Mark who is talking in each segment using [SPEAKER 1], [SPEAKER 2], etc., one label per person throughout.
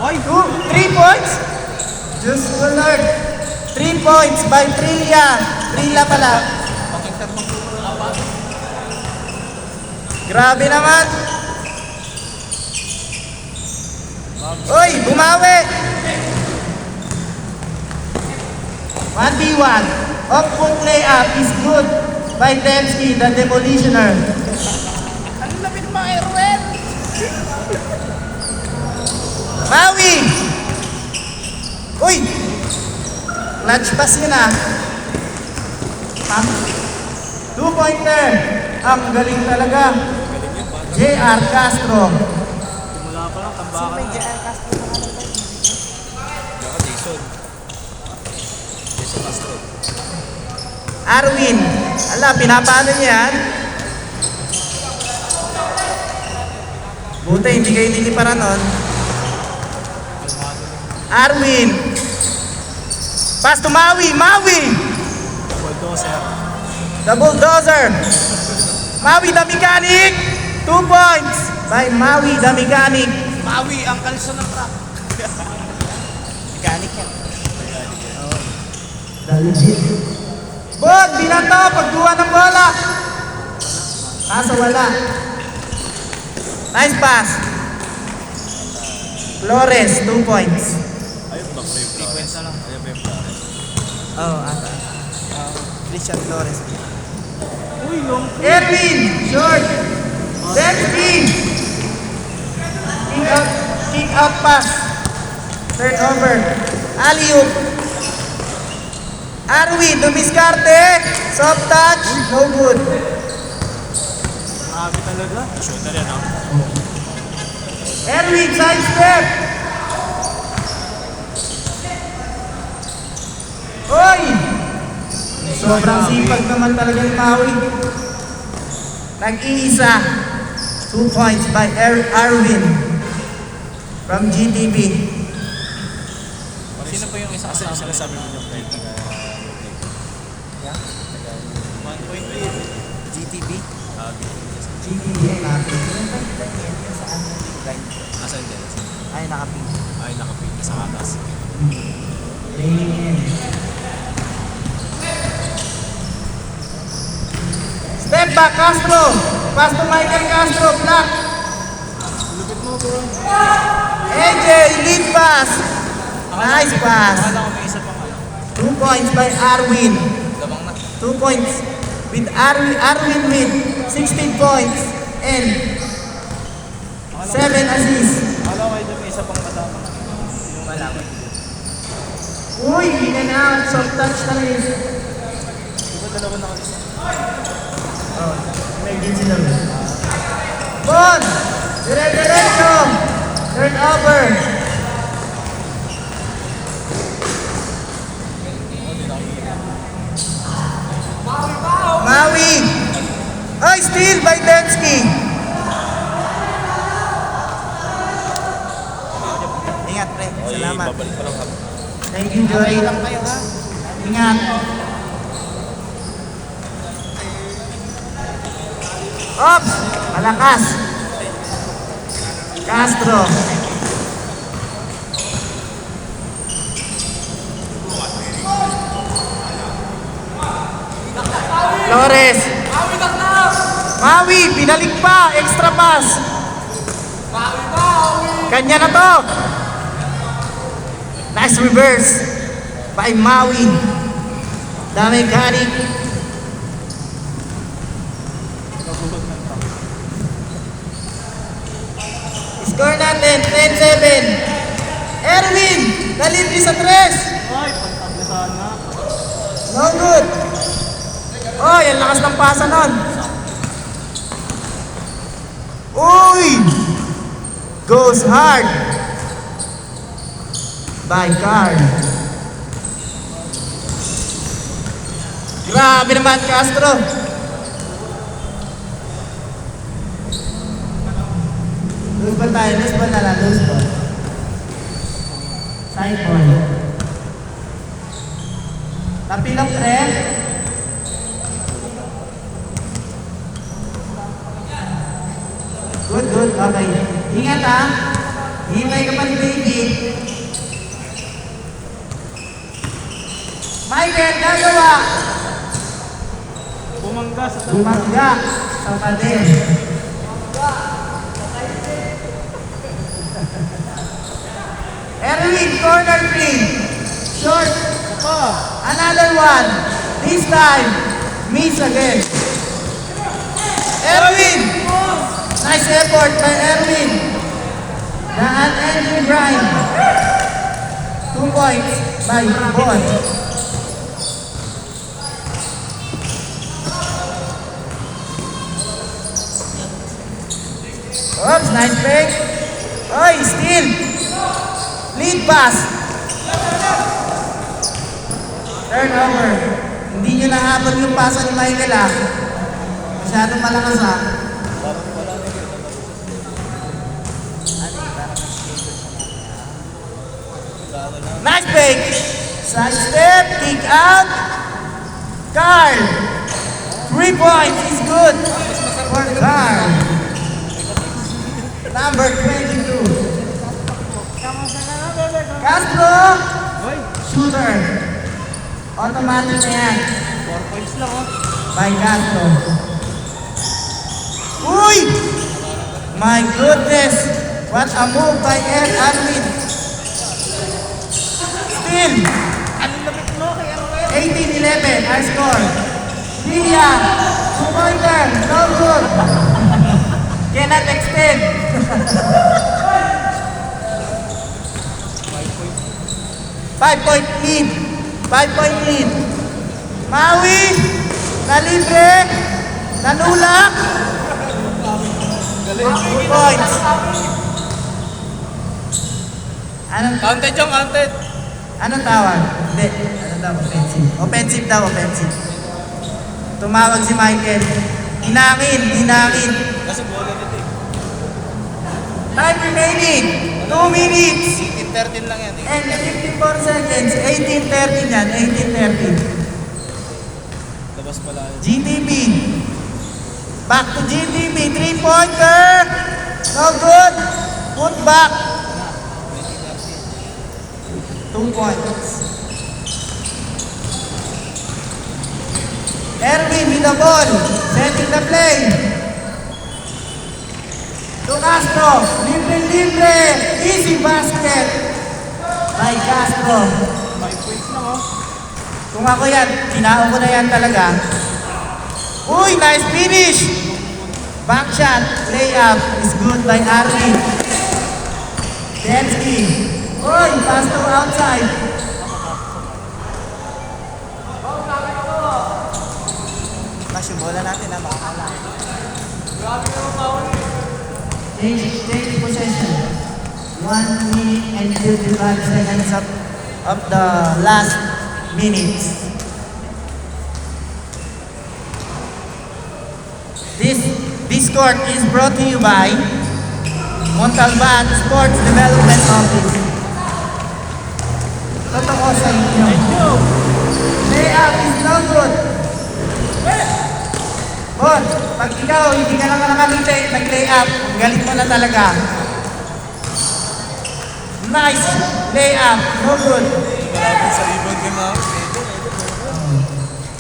[SPEAKER 1] Ay!
[SPEAKER 2] 3 points. Just for Lord. 3 points by Trillia. Trilla pala. Grabe naman. Uy, bumawi. 1v1. Off-book layup is good by Dembski, the Demolitioner.
[SPEAKER 1] Ano na mga Erwin?
[SPEAKER 2] Maui! Uy! Clutch pass yun ah. 2-pointer. Ang galing talaga. J.R. Castro.
[SPEAKER 1] Simula pa lang, tambakan na.
[SPEAKER 3] JR Castro na nga lang.
[SPEAKER 1] Saka Jason. Jason Castro.
[SPEAKER 2] Arwin. Ala, pinapaano niya yan? Buti, hindi kayo niliparan nun. Arwin. Pass to Maui. Maui!
[SPEAKER 1] Bulldozer.
[SPEAKER 2] The Bulldozer. Maui the Mechanic. 2 points by Maui the Mechanic.
[SPEAKER 1] Maui, ang kalso ng truck.
[SPEAKER 2] Mechanic yan. Bod, binato, pagkuha ng bola. Kaso wala. Nice pass. Flores, 2 points.
[SPEAKER 1] Ayun ba, frequency na lang. Ayun ba yung Flores?
[SPEAKER 2] Oh, ata. Christian Flores.
[SPEAKER 1] Uy, yung...
[SPEAKER 2] Erwin, short. Dembski. Kick out pass. Turnover. Alley-oop. Arwin, dumiskarte. Soft touch, no good.
[SPEAKER 1] Grabe talaga. Shooter yan, ha?
[SPEAKER 2] Erwin, side step. Oy! Sobrang sipag naman talaga ni Maui. Nag-iisa. 2 points by Arwin from GTB.
[SPEAKER 1] Sino pa yung isang kasama? Sinasabi mo yung player na
[SPEAKER 2] Yeah?
[SPEAKER 1] 1.8
[SPEAKER 2] GTB?
[SPEAKER 1] GTB.
[SPEAKER 2] GTB ay nakapin.
[SPEAKER 1] Asan din?
[SPEAKER 2] Ay, nakapin.
[SPEAKER 1] Ay, nakapin sa atas.
[SPEAKER 2] Raining in. Step back, Castro. Pass to Michael Castro. Block.
[SPEAKER 1] Lupit mo, bro.
[SPEAKER 2] AJ, lead pass. Nice pass.
[SPEAKER 1] Akala ko may isa pang ano.
[SPEAKER 2] 2 points by Arwin.
[SPEAKER 1] Lamang na.
[SPEAKER 2] 2 points with Arwin with 16 points and 7 assists.
[SPEAKER 1] Akala ko may isa pang matapang. Yung malaman.
[SPEAKER 2] Uy, in and out. Soft touch na rin.
[SPEAKER 1] Diba dalawa na kanisa?
[SPEAKER 2] Oh, emergency lang. Bon! Dire-diretso! Turnover! Maui! Ay, steal by Dembski! Ingat, pre. Salamat.
[SPEAKER 1] Babalik pa lang hap.
[SPEAKER 2] Thank you, Joy. Lang kayo, ha? Ingat. Ops! Malakas! Castro! Flores! Maui! Binalik pa! Extra pass! Kanya na to! Nice reverse by Maui. The Mechanic. Score natin, 10-7. Erwin, nalibre sa 3.
[SPEAKER 1] Ay, pagtablisan na.
[SPEAKER 2] No good. Oh, yan lakas ng pasa nun. Uy! Goes hard. By Carl. Grabe naman, Castro. Lose ball tayo, lose ball na lang, lose ball. Side ball. Napilok, pre. Good, good, okay. Ingat ha. Hintayin Hinihintay ka pa ni David. Michael, gagawa.
[SPEAKER 1] Bumangga sa
[SPEAKER 2] Bumangga sa pader. Erwin, corner 3. Short. Another one. This time, miss again. Erwin! Nice effort by Erwin. The unending grind. 2 points by Bon. Oops, nice break. Oy, still. Lead pass. Turnover. Hindi nyo nahabol yung pasa ni Michael ah. Masyadong malakas ah. Nice break. Side step, kick out. Carl. 3 points is good for Carl. Number 22. Castro.
[SPEAKER 1] Hoy,
[SPEAKER 2] Shooter. Automatic na yan.
[SPEAKER 1] 4 points lang oh.
[SPEAKER 2] By Castro. Uy! My goodness! What a move by Armin. Still,
[SPEAKER 1] Ano lapit mo kay ano kayo?
[SPEAKER 2] 18-11 our score. Lilia, 2-pointer, no good. Cannot extend. 5-point lead. 5-point lead. Maui, nalibre, nanulak. 2 points. Anong
[SPEAKER 1] Counted yung counted.
[SPEAKER 2] Anong tawag? Hindi. Ano daw? Offensive. Offensive daw, offensive. Tumawag si Michael. Hinangin, hinangin.
[SPEAKER 1] Kasi bola nito eh.
[SPEAKER 2] Time remaining. 2 minutes.
[SPEAKER 1] 13 lang yan eh.
[SPEAKER 2] And 54 seconds. 18:30 yan. 18:30.
[SPEAKER 1] Labas pala yun.
[SPEAKER 2] GTB. Back to GTB. 3-pointer. No good. Put back. 2 points. Erwin with the ball. Setting the play. To Castro. Libre. Easy basket. By Castro.
[SPEAKER 1] 5 points lang oh.
[SPEAKER 2] Kung ako yan, sinao ko na yan talaga. Uy, nice finish. Back shot. Layup is good by Arvin. Densky. Uy, pass to outside. Mas yung bola natin na makakala. Change possession. 1 minute and 55 seconds of the last minutes. This court is brought to you by Montalban Sports Development Office. Totoo sa inyo. Layup is no good. Bon, pag ikaw hindi ka lang nakamite, nag-layup, galit mo na talaga. Nice layup, no good.
[SPEAKER 1] Malapit sa rebound game ah.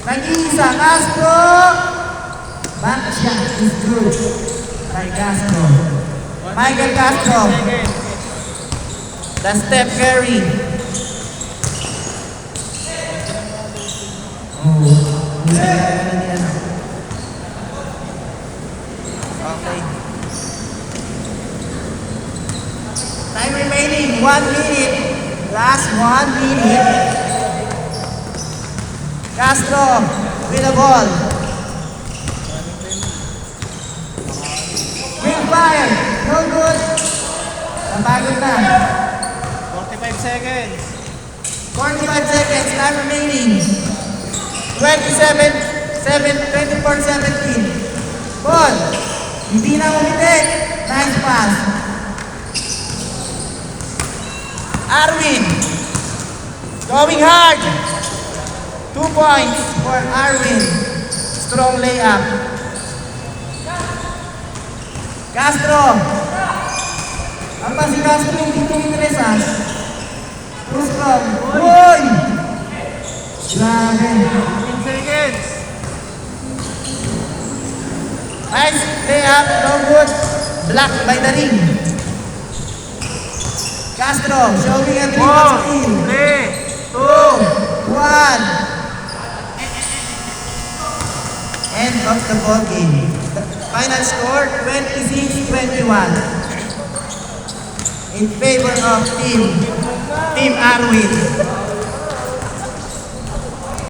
[SPEAKER 2] Nag-iisa, Castro. Back shot is good by Castro. Michael Castro. The step carry. Okay. Time remaining, 1 minute. Last 1 minute. Castro with the ball. Ring fire. No good. Napagod na.
[SPEAKER 1] 45 seconds.
[SPEAKER 2] 45 seconds. Time remaining. 24-17. Ball. Hindi na umiti. Nice pass. Arvin. Going hard. 2 points for Arvin. Strong layup. Castro. Ang si Castro yung dito interes ah. Push from. Uy! Grabe.
[SPEAKER 1] 15 seconds.
[SPEAKER 2] Nice layup, no good. Blocked by the ring. Castro showing a 3-point steal.
[SPEAKER 1] 3, 2,
[SPEAKER 2] 1. End of the ball game. The final score 26-21 in favor of Team Arwin.